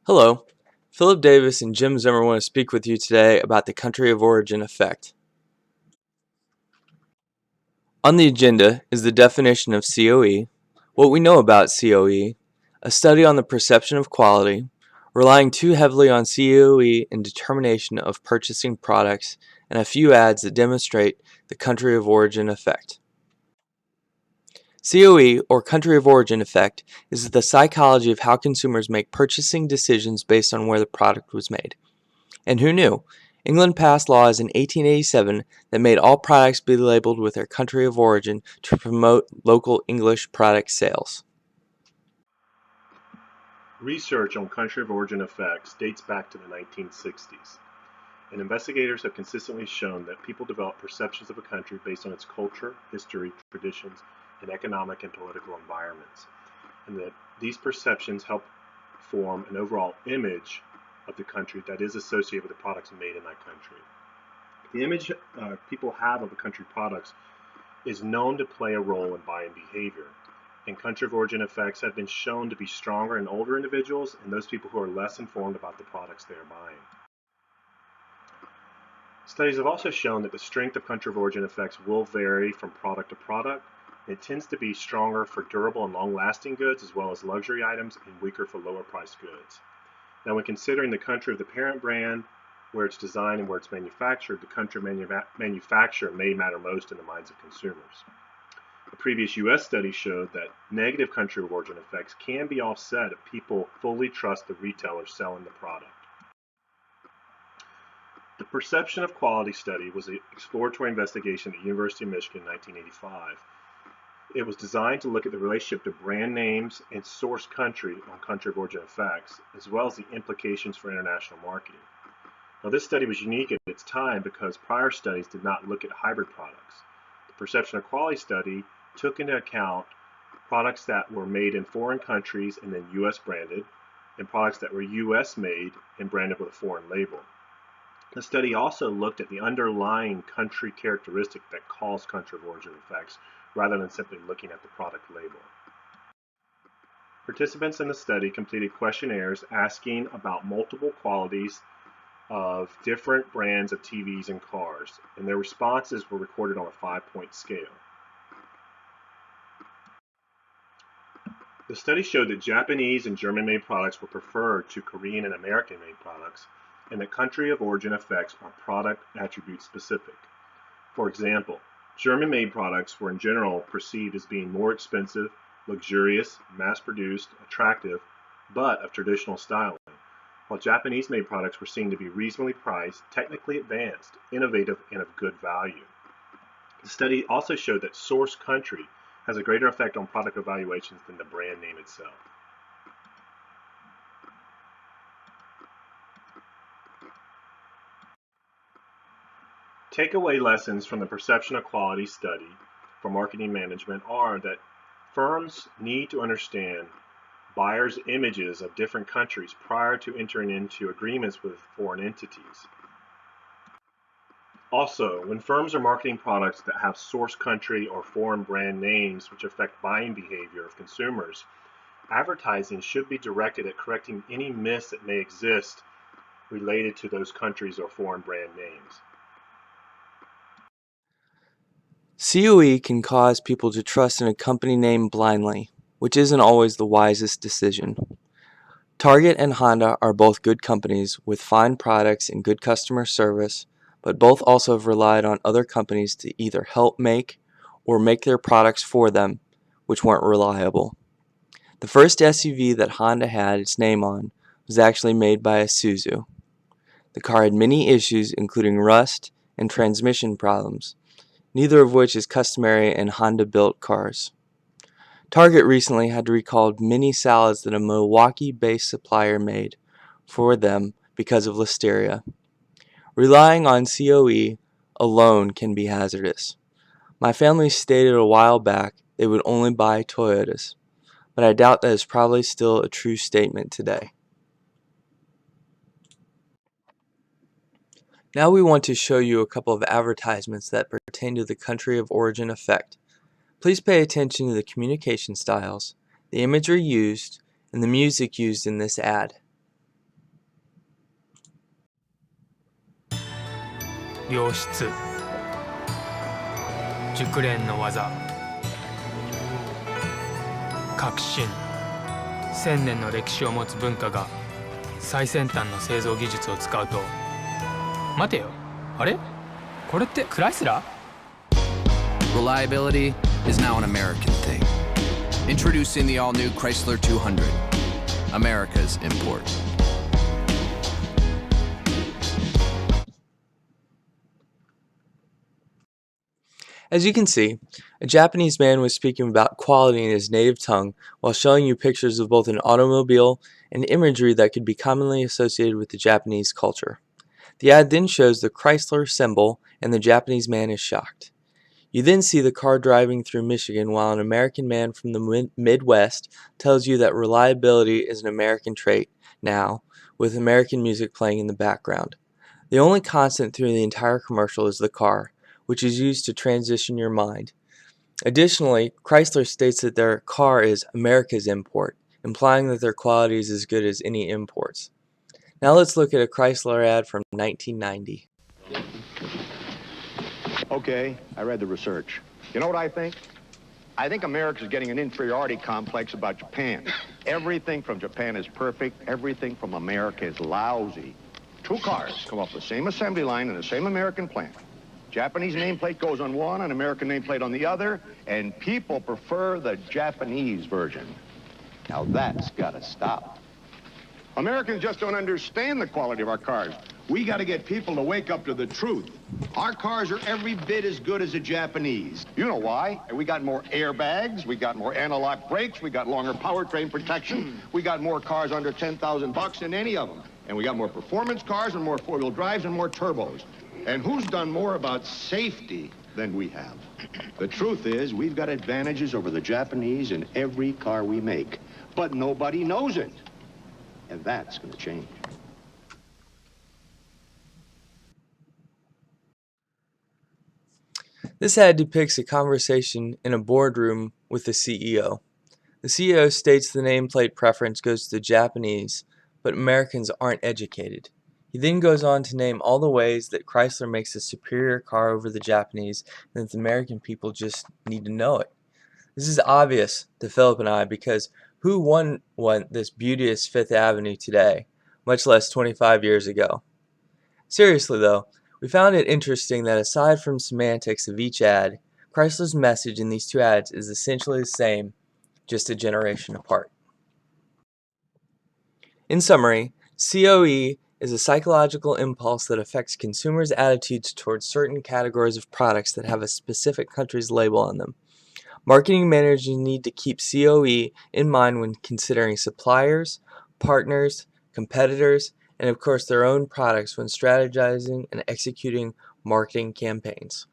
Hello, Philip Davis and Jim Zimmer want to speak with you today about the country of origin effect. On the agenda is the definition of COE, what we know about COE, a study on the perception of quality, relying too heavily on COE in determination of purchasing products, and a few ads that demonstrate the country of origin effect. COE, or country of origin effect, is the psychology of how consumers make purchasing decisions based on where the product was made. And who knew? England passed laws in 1887 that made all products be labeled with their country of origin to promote local English product sales. Research on country of origin effects dates back to the 1960s, and investigators have consistently shown that people develop perceptions of a country based on its culture, history, traditions, and economic and political environments, and that these perceptions help form an overall image of the country that is associated with the products made in that country. The image people have of a country products is known to play a role in buying behavior, and country of origin effects have been shown to be stronger in older individuals and those people who are less informed about the products they are buying. Studies have also shown that the strength of country of origin effects will vary from product to product. It tends to be stronger for durable and long-lasting goods as well as luxury items and weaker for lower-priced goods. Now, when considering the country of the parent brand, where it's designed and where it's manufactured, the country of manufacturer may matter most in the minds of consumers. A previous U.S. study showed that negative country of origin effects can be offset if people fully trust the retailer selling the product. The Perception of Quality study was an exploratory investigation at the University of Michigan in 1985. It was designed to look at the relationship to brand names and source country on country of origin effects, as well as the implications for international marketing. Now, this study was unique at its time because prior studies did not look at hybrid products. The Perception of Quality study took into account products that were made in foreign countries and then U.S. branded, and products that were U.S. made and branded with a foreign label. The study also looked at the underlying country characteristic that cause country of origin effects, rather than simply looking at the product label. Participants in the study completed questionnaires asking about multiple qualities of different brands of TVs and cars, and their responses were recorded on a 5-point scale. The study showed that Japanese and German-made products were preferred to Korean and American-made products, and that country of origin effects are product attribute specific. For example, German-made products were in general perceived as being more expensive, luxurious, mass-produced, attractive, but of traditional styling, while Japanese-made products were seen to be reasonably priced, technically advanced, innovative, and of good value. The study also showed that source country has a greater effect on product evaluations than the brand name itself. Takeaway lessons from the Perception of Quality study for marketing management are that firms need to understand buyers' images of different countries prior to entering into agreements with foreign entities. Also, when firms are marketing products that have source country or foreign brand names which affect buying behavior of consumers, advertising should be directed at correcting any myths that may exist related to those countries or foreign brand names. COE can cause people to trust in a company name blindly, which isn't always the wisest decision. Target and Honda are both good companies with fine products and good customer service, but both also have relied on other companies to either help make or make their products for them, which weren't reliable. The first SUV that Honda had its name on was actually made by Isuzu. The car had many issues, including rust and transmission problems, neither of which is customary in Honda-built cars. Target recently had to recall many salads that a Milwaukee-based supplier made for them because of listeria. Relying on COE alone can be hazardous. My family stated a while back they would only buy Toyotas, but I doubt that is probably still a true statement today. Now we want to show you a couple of advertisements that pertain to the country of origin effect. Please pay attention to the communication styles, the imagery used, and the music used in this ad. 良質、熟練の技、革新、1000年の歴史を持つ文化が最先端の製造技術を使うと、待てよ、あれ？これってクライスラー？ Reliability is now an American thing. Introducing the all-new Chrysler 200, America's import. As you can see, a Japanese man was speaking about quality in his native tongue while showing you pictures of both an automobile and imagery that could be commonly associated with the Japanese culture. The ad then shows the Chrysler symbol and the Japanese man is shocked. You then see the car driving through Michigan while an American man from the Midwest tells you that reliability is an American trait now, with American music playing in the background. The only constant through the entire commercial is the car, which is used to transition your mind. Additionally, Chrysler states that their car is America's import, implying that their quality is as good as any imports. Now let's look at a Chrysler ad from 1990. Okay, I read the research. You know what I think? I think America's getting an inferiority complex about Japan. Everything from Japan is perfect. Everything from America is lousy. Two cars come off the same assembly line in the same American plant. Japanese nameplate goes on one, an American nameplate on the other, and people prefer the Japanese version. Now that's gotta stop. Americans just don't understand the quality of our cars. We gotta get people to wake up to the truth. Our cars are every bit as good as the Japanese. You know why? We got more airbags, we got more analog brakes, we got longer powertrain protection, we got more cars under 10,000 bucks than any of them. And we got more performance cars and more four-wheel drives and more turbos. And who's done more about safety than we have? The truth is, we've got advantages over the Japanese in every car we make. But nobody knows it. And that's going to change. This ad depicts a conversation in a boardroom with the CEO. The CEO states the nameplate preference goes to the Japanese, but Americans aren't educated. He then goes on to name all the ways that Chrysler makes a superior car over the Japanese and that the American people just need to know it. This is obvious to Philip and I because who wouldn't want this beauteous Fifth Avenue today, much less 25 years ago? Seriously though, we found it interesting that aside from semantics of each ad, Chrysler's message in these two ads is essentially the same, just a generation apart. In summary, COE is a psychological impulse that affects consumers' attitudes towards certain categories of products that have a specific country's label on them. Marketing managers need to keep COE in mind when considering suppliers, partners, competitors, and of course their own products when strategizing and executing marketing campaigns.